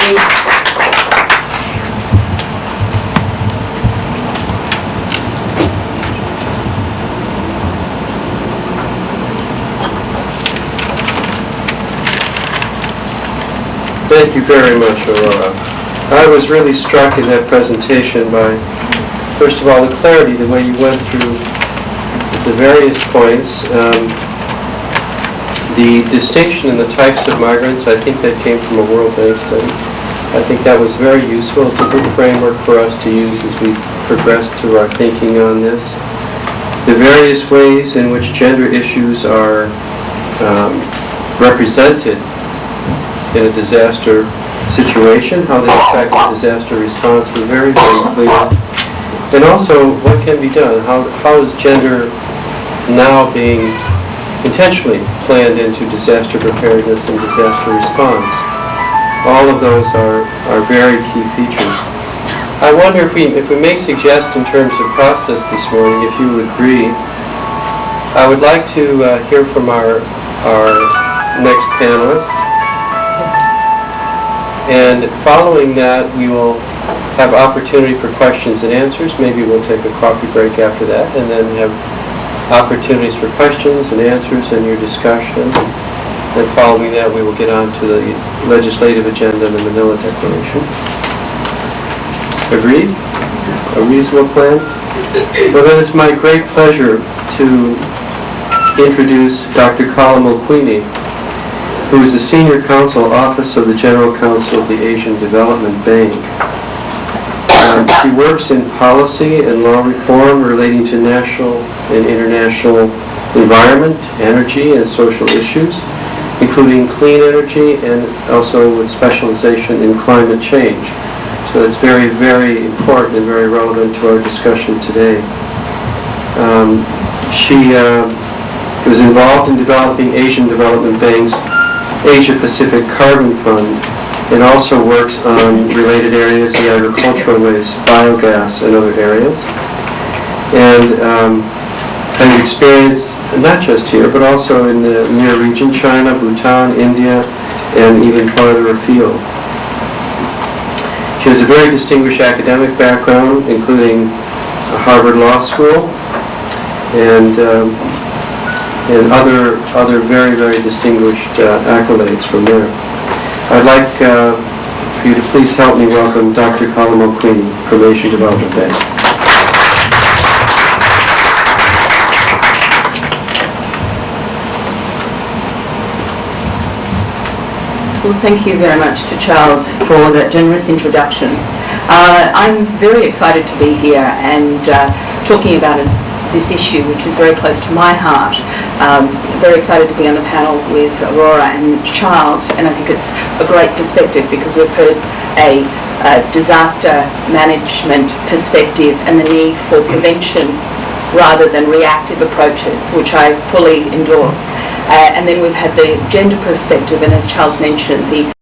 Thank you very much, Aurora. I was really struck in that presentation by, first of all, the clarity, the way you went through the various points. The distinction in the types of migrants, I think that came from a World Bank study. I think that was very useful. It's a good framework for us to use as we progress through our thinking on this. The various ways in which gender issues are represented in a disaster situation, how they affect the disaster response were very, very clear. And also, what can be done? How is gender now being intentionally planned into disaster preparedness and disaster response? All of those are very key features. I wonder if we may suggest in terms of process this morning, if you would agree, I would like to hear from our next panelist. And following that, we will have opportunity for questions and answers. Maybe we'll take a coffee break after that, and then have opportunities for questions and answers and your discussion. And following that, we will get on to the legislative agenda and the Manila Declaration. Agreed? A reasonable plan? Well, then it's my great pleasure to introduce Dr. Colin Mulqueeny, who is the Senior Counsel, Office of the General Counsel of the Asian Development Bank. She works in policy and law reform relating to national and international environment, energy, and social issues, including clean energy and also with specialization in climate change. So it's very, very important and very relevant to our discussion today. She was involved in developing Asian Development Bank's Asia Pacific Carbon Fund, and also works on related areas, the agricultural waste, biogas, and other areas. And has experience not just here, but also in the near region, China, Bhutan, India, and even farther afield. She has a very distinguished academic background, including Harvard Law School, and other very, very distinguished accolades from there. I'd like for you to please help me welcome Dr. Colin Mulqueeny from Asian Development Bank. Well, thank you very much to Charles for that generous introduction. I'm very excited to be here and talking about this issue, which is very close to my heart. Very excited to be on the panel with Aurora and Charles, and I think it's a great perspective because we've heard a disaster management perspective and the need for prevention rather than reactive approaches, which I fully endorse. And then we've had the gender perspective, and as Charles mentioned, the